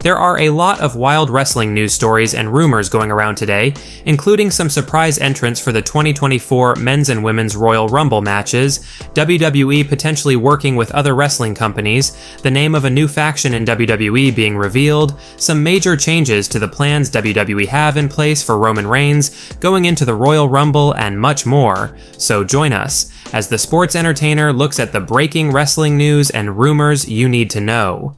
There are a lot of wild wrestling news stories and rumors going around today, including some surprise entrants for the 2024 men's and women's Royal Rumble matches, WWE potentially working with other wrestling companies, the name of a new faction in WWE being revealed, some major changes to the plans WWE have in place for Roman Reigns going into the Royal Rumble, and much more. So join us as the Sports Entertainer looks at the breaking wrestling news and rumors you need to know.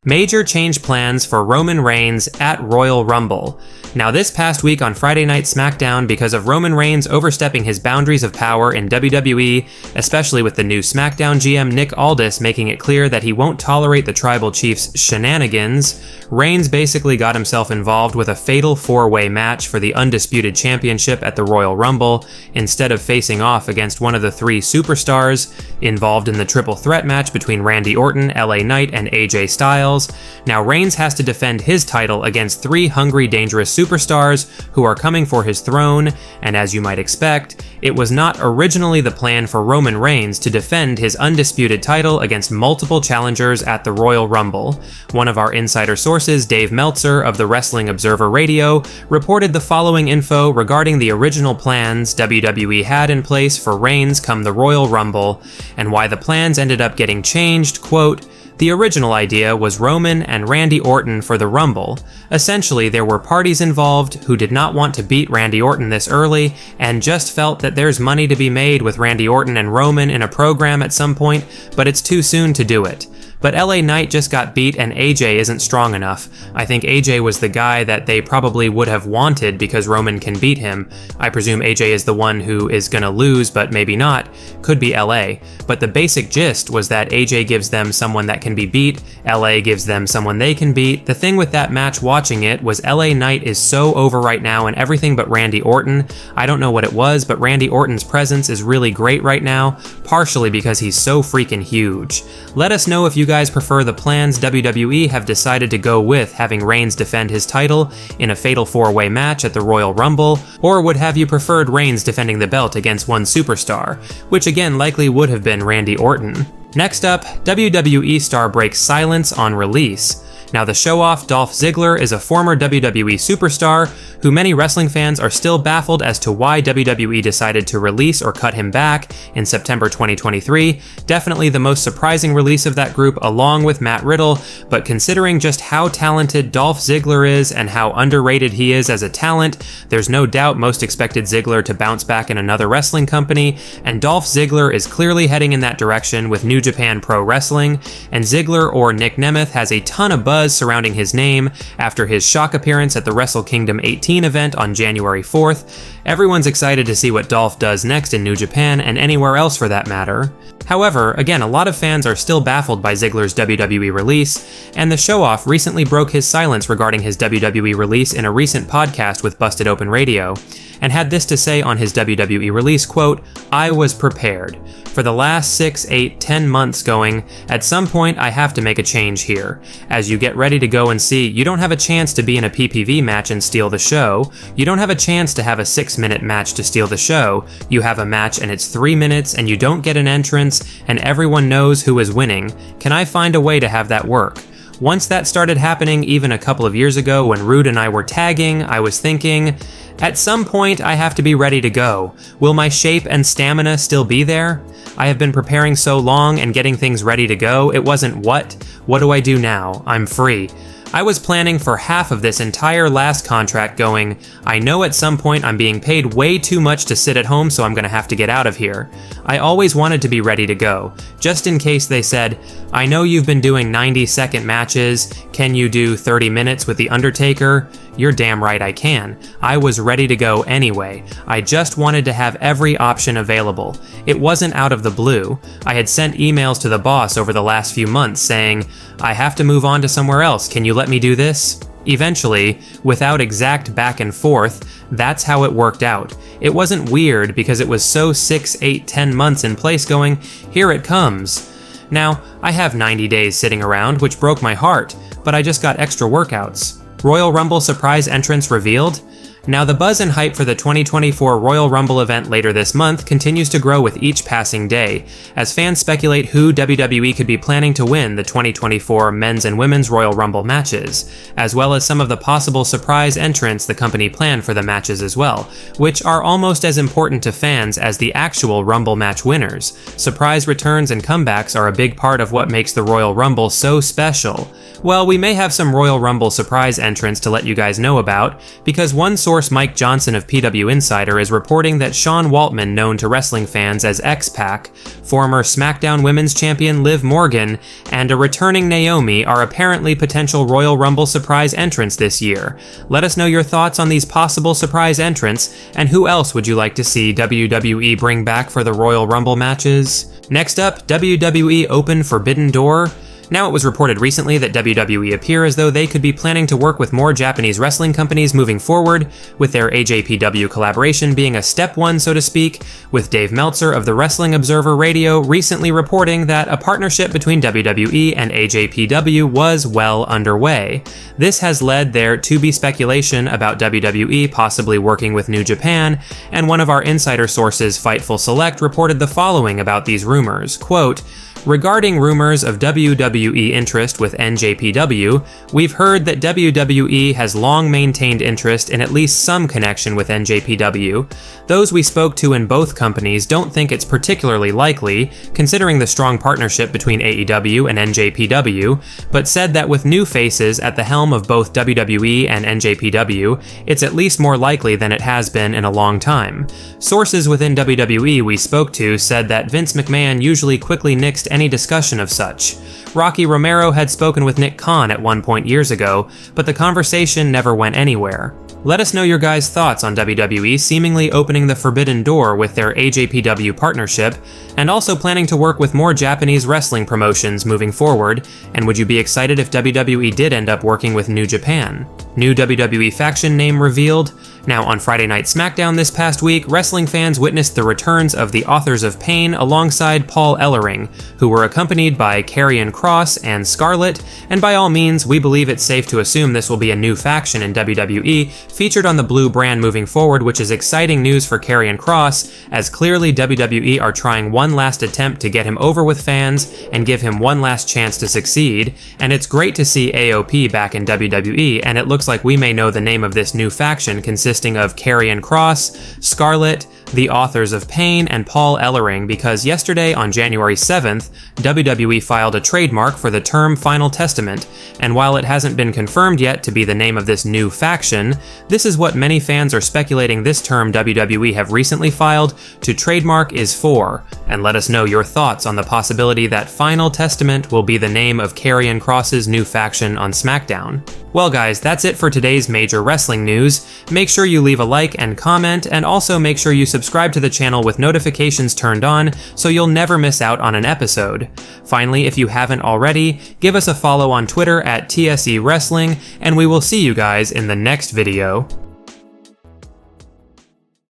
Major change plans for Roman Reigns at Royal Rumble. Now, this past week on Friday Night SmackDown, because of Roman Reigns overstepping his boundaries of power in WWE, especially with the new SmackDown GM Nick Aldis making it clear that he won't tolerate the Tribal Chief's shenanigans, Reigns basically got himself involved with a fatal four-way match for the Undisputed Championship at the Royal Rumble, instead of facing off against one of the three superstars involved in the triple threat match between Randy Orton, LA Knight, and AJ Styles. Now, Reigns has to defend his title against three hungry, dangerous superstars who are coming for his throne, and as you might expect, it was not originally the plan for Roman Reigns to defend his undisputed title against multiple challengers at the Royal Rumble. One of our insider sources, Dave Meltzer of the Wrestling Observer Radio, reported the following info regarding the original plans WWE had in place for Reigns come the Royal Rumble, and why the plans ended up getting changed. Quote, "The original idea was Roman and Randy Orton for the Rumble. Essentially, there were parties involved who did not want to beat Randy Orton this early and just felt that there's money to be made with Randy Orton and Roman in a program at some point, but it's too soon to do it. But LA Knight just got beat and AJ isn't strong enough. I think AJ was the guy that they probably would have wanted because Roman can beat him. I presume AJ is the one who is gonna lose, but maybe not. Could be LA. But the basic gist was that AJ gives them someone that can be beat, LA gives them someone they can beat. The thing with that match watching it was LA Knight is so over right now and everything but Randy Orton. I don't know what it was, but Randy Orton's presence is really great right now, partially because he's so freaking huge. Let us know if you guys prefer the plans WWE have decided to go with having Reigns defend his title in a fatal four-way match at the Royal Rumble, or would have you preferred Reigns defending the belt against one superstar, which again likely would have been Randy Orton. Next up, WWE star breaks silence on release. Now, the show-off Dolph Ziggler is a former WWE superstar who many wrestling fans are still baffled as to why WWE decided to release or cut him back in September 2023. Definitely the most surprising release of that group along with Matt Riddle, but considering just how talented Dolph Ziggler is and how underrated he is as a talent, there's no doubt most expected Ziggler to bounce back in another wrestling company, and Dolph Ziggler is clearly heading in that direction with New Japan Pro Wrestling, and Ziggler or Nick Nemeth has a ton of buzz surrounding his name after his shock appearance at the Wrestle Kingdom 18 event on January 4th. Everyone's excited to see what Dolph does next in New Japan and anywhere else for that matter. However, again, a lot of fans are still baffled by Ziggler's WWE release, and the show-off recently broke his silence regarding his WWE release in a recent podcast with Busted Open Radio, and had this to say on his WWE release, quote, "I was prepared. For the last 6, 8, 10 months going, at some point I have to make a change here. As you get ready to go and see, you don't have a chance to be in a PPV match and steal the show. You don't have a chance to have a 6-minute match to steal the show. You have a match and it's 3 minutes and you don't get an entrance and everyone knows who is winning. Can I find a way to have that work?" Once that started happening, even a couple of years ago when Rude and I were tagging, I was thinking, at some point I have to be ready to go. Will my shape and stamina still be there? I have been preparing so long and getting things ready to go, it wasn't what do I do now? I'm free. I was planning for half of this entire last contract going, I know at some point I'm being paid way too much to sit at home, so I'm gonna have to get out of here. I always wanted to be ready to go, just in case they said, I know you've been doing 90-second matches, can you do 30 minutes with The Undertaker? You're damn right I can. I was ready to go anyway. I just wanted to have every option available. It wasn't out of the blue. I had sent emails to the boss over the last few months saying, I have to move on to somewhere else, can you let me do this? Eventually, without exact back and forth, that's how it worked out. It wasn't weird because it was so 6, 8, 10 months in place going, here it comes. Now, I have 90 days sitting around, which broke my heart, but I just got extra workouts. Royal Rumble surprise entrance revealed? Now, the buzz and hype for the 2024 Royal Rumble event later this month continues to grow with each passing day, as fans speculate who WWE could be planning to win the 2024 Men's and Women's Royal Rumble matches, as well as some of the possible surprise entrants the company planned for the matches as well, which are almost as important to fans as the actual Rumble match winners. Surprise returns and comebacks are a big part of what makes the Royal Rumble so special. Well, we may have some Royal Rumble surprise entrants to let you guys know about, because one source, Mike Johnson of PW Insider, is reporting that Sean Waltman, known to wrestling fans as X-Pac, former SmackDown Women's Champion Liv Morgan, and a returning Naomi are apparently potential Royal Rumble surprise entrants this year. Let us know your thoughts on these possible surprise entrants, and who else would you like to see WWE bring back for the Royal Rumble matches? Next up, WWE Open Forbidden Door. Now, it was reported recently that WWE appear as though they could be planning to work with more Japanese wrestling companies moving forward, with their AJPW collaboration being a step one, so to speak, with Dave Meltzer of the Wrestling Observer Radio recently reporting that a partnership between WWE and AJPW was well underway. This has led there to be speculation about WWE possibly working with New Japan, and one of our insider sources, Fightful Select, reported the following about these rumors, quote, "Regarding rumors of WWE interest with NJPW, we've heard that WWE has long maintained interest in at least some connection with NJPW. Those we spoke to in both companies don't think it's particularly likely, considering the strong partnership between AEW and NJPW, but said that with new faces at the helm of both WWE and NJPW, it's at least more likely than it has been in a long time. Sources within WWE we spoke to said that Vince McMahon usually quickly nixed any discussion of such. Rocky Romero had spoken with Nick Khan at one point years ago, but the conversation never went anywhere. Let us know your guys' thoughts on WWE seemingly opening the forbidden door with their AJPW partnership, and also planning to work with more Japanese wrestling promotions moving forward, and would you be excited if WWE did end up working with New Japan? New WWE faction name revealed. Now, on Friday Night SmackDown this past week, wrestling fans witnessed the returns of the Authors of Pain alongside Paul Ellering, who were accompanied by Karrion Kross and Scarlett, and by all means, we believe it's safe to assume this will be a new faction in WWE, featured on the blue brand moving forward, which is exciting news for Karrion Kross, as clearly WWE are trying one last attempt to get him over with fans and give him one last chance to succeed, and it's great to see AOP back in WWE, and it looks like we may know the name of this new faction consisting of Karrion Kross, Scarlett, the Authors of Pain, and Paul Ellering, because yesterday on January 7th, WWE filed a trademark for the term Final Testament, and while it hasn't been confirmed yet to be the name of this new faction, this is what many fans are speculating this term WWE have recently filed to trademark is for, and let us know your thoughts on the possibility that Final Testament will be the name of Karrion Kross's new faction on SmackDown. Well guys, that's it for today's major wrestling news. Make sure you leave a like and comment, and also make sure you subscribe to the channel with notifications turned on so you'll never miss out on an episode. Finally, if you haven't already, give us a follow on Twitter at TSE Wrestling, and we will see you guys in the next video.